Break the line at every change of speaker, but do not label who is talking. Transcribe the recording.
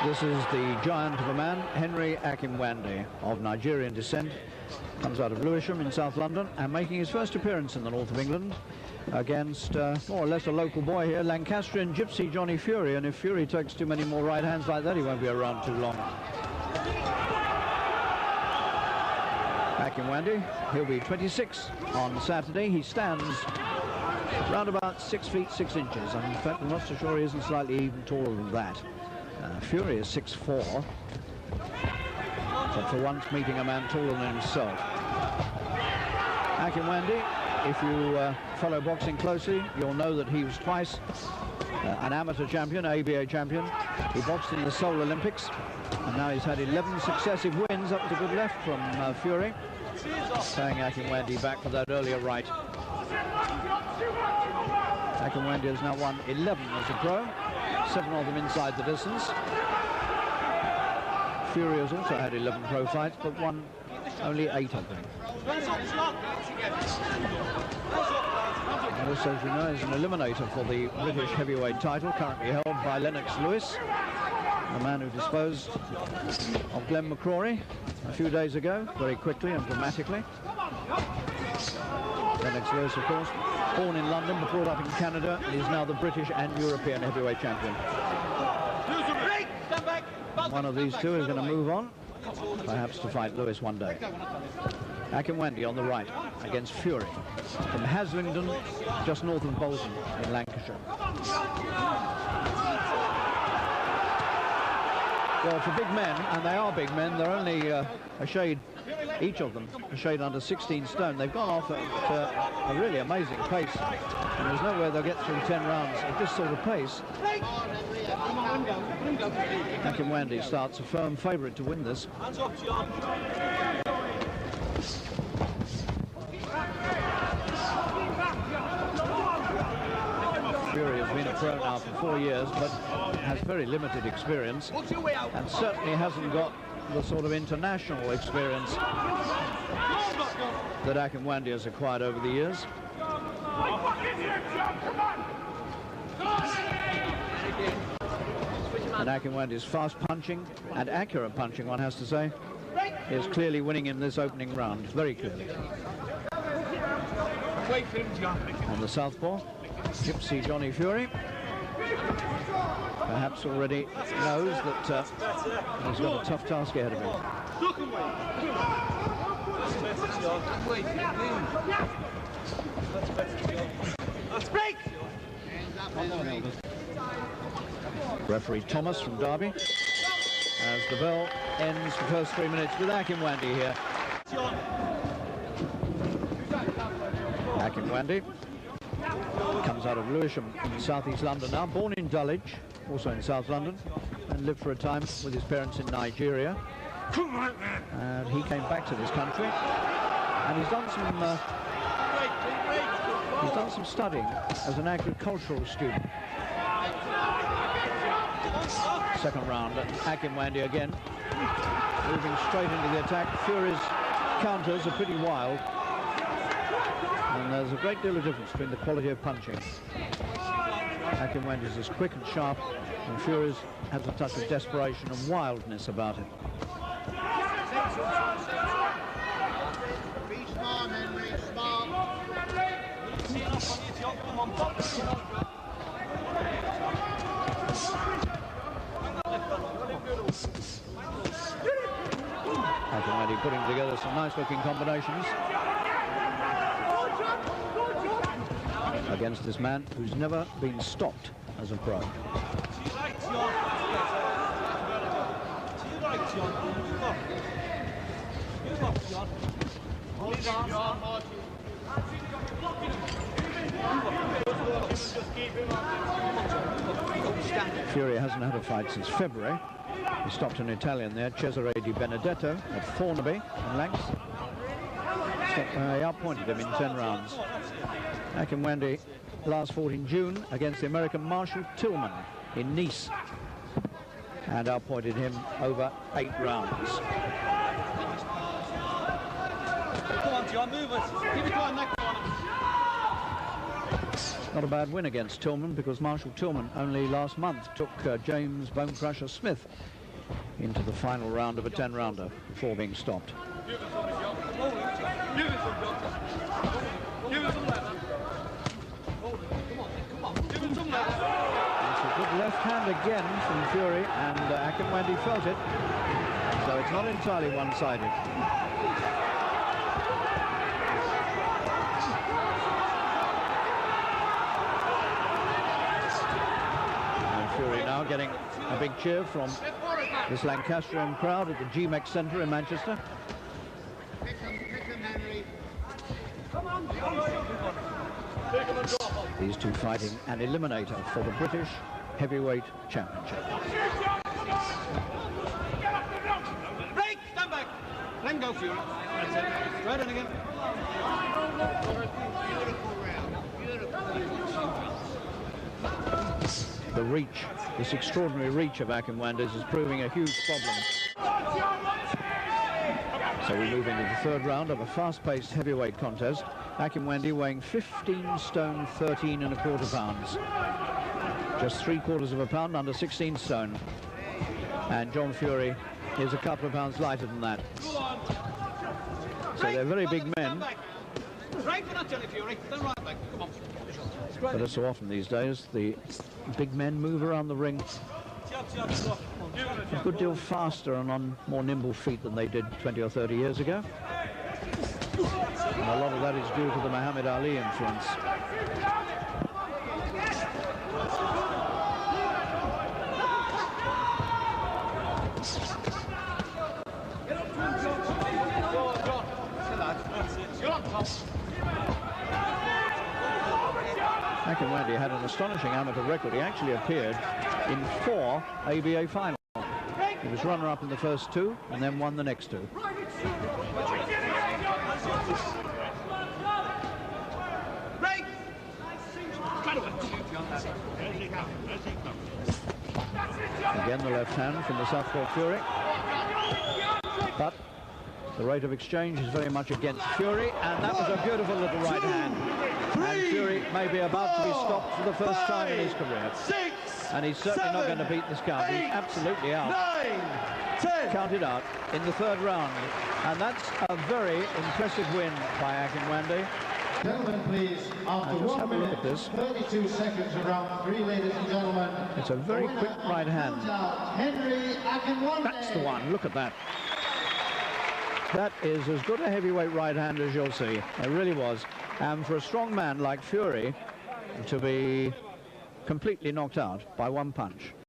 This is the giant of a man, Henry Akinwande, of Nigerian descent. Comes out of Lewisham in South London and making his first appearance in the north of England against more or less a local boy here, Lancastrian gypsy Johnny Fury. And if Fury takes too many more right hands like that, he won't be around too long. Akinwande, he'll be 26 on Saturday. He stands round about 6 feet 6 inches. And in fact, I'm not so sure he isn't slightly even taller than that. Fury is 6'4", but for once meeting a man taller than himself. Akinwande, if you follow boxing closely, you'll know that he was twice an amateur champion, ABA champion. He boxed in the Seoul Olympics, and now he's had 11 successive wins. Up with a good left from Fury, paying Akinwande back for that earlier right. Akinwande has now won 11 as a pro, 7 of them inside the distance. Fury has also had 11 pro fights, but won only 8 of them. And also, as you know, is an eliminator for the British heavyweight title, currently held by Lennox Lewis, the man who disposed of Glenn McCrory a few days ago, very quickly and dramatically. Lennox Lewis, of course, born in London but brought up in Canada, and is now the British and European heavyweight champion. One of these two is going to move on, perhaps to fight Lewis one day. Akinwande on the right against Fury from Haslingden, just north of Bolton in Lancashire. Well, for big men, and they are big men, they're only a shade, each of them, a shade under 16 stone. They've gone off at a really amazing pace, and there's no way they'll get through 10 rounds at this sort of pace. Akinwande starts a firm favourite to win this. Fury has been a pro now for 4 years, but has very limited experience, and certainly hasn't got the sort of international experience that Akinwande has acquired over the years. And Akinwande's fast punching and accurate punching, one has to say, is clearly winning him this opening round, very clearly. On the southpaw, gypsy Johnny Fury perhaps already knows that he's got a tough task ahead of him. Referee Thomas from Derby, as the bell ends the first 3 minutes with Akinwande here. Akinwande comes out of Lewisham in southeast London now, born in Dulwich, also in South London, and lived for a time with his parents in Nigeria. And he came back to this country, and he's done some studying as an agricultural student. Second round, and Akinwande again, moving straight into the attack. Fury's counters are pretty wild, and there's a great deal of difference between the quality of punching. Akinwande's is quick and sharp, and Fury's has a touch of desperation and wildness about it. Akinwande putting together some nice-looking combinations against this man who's never been stopped as a pro. Fury hasn't had a fight since February. He stopped an Italian there, Cesare Di Benedetto, at Thornaby in Lancs. He outpointed him in 10 rounds. Akinwande last fought in June against the American Marshall Tillman in Nice, and outpointed him over 8 rounds. Come on, John, move us. Keep it going, neck on him. Not a bad win against Tillman, because Marshall Tillman only last month took James Bone Crusher Smith into the final round of a 10-rounder before being stopped. It's a good left hand again from Fury, and Akinwande felt it, so it's not entirely one-sided. Fury now getting a big cheer from this Lancastrian crowd at the GMEX Centre in Manchester. These two fighting an eliminator for the British Heavyweight Championship.
Break! Stand back! Let him go, Fury. That's it. Straight in again.
The reach, this extraordinary reach of Akinwande's is proving a huge problem. So we move into the third round of a fast-paced heavyweight contest. Akinwande weighing 15 stone 13 1/4 pounds. Just 3/4 of a pound under 16 stone. And John Fury is a couple of pounds lighter than that. So they're very big men. But as so often these days, the big men move around the ring a good deal faster and on more nimble feet than they did 20 or 30 years ago. And a lot of that is due to the Muhammad Ali influence. Akinwande had an astonishing amateur record. He actually appeared in 4 ABA finals. He was runner-up in the first 2 and then won the next 2. Again the left hand from the Southpaw Fury. But the rate of exchange is very much against Fury, and that was a beautiful little right hand. And Fury may be about to be stopped for the first time in his career. And he's certainly not going to beat this count. He's absolutely out. Counted out in the third round. And that's a very impressive win by Akinwande.
Gentlemen, please, after 1 minute, 32 seconds of round 3, ladies and gentlemen.
It's a very quick right hand.
Henry Akinwande.
That's the one. Look at that. That is as good a heavyweight right hand as you'll see. It really was. And for a strong man like Fury to be completely knocked out by one punch.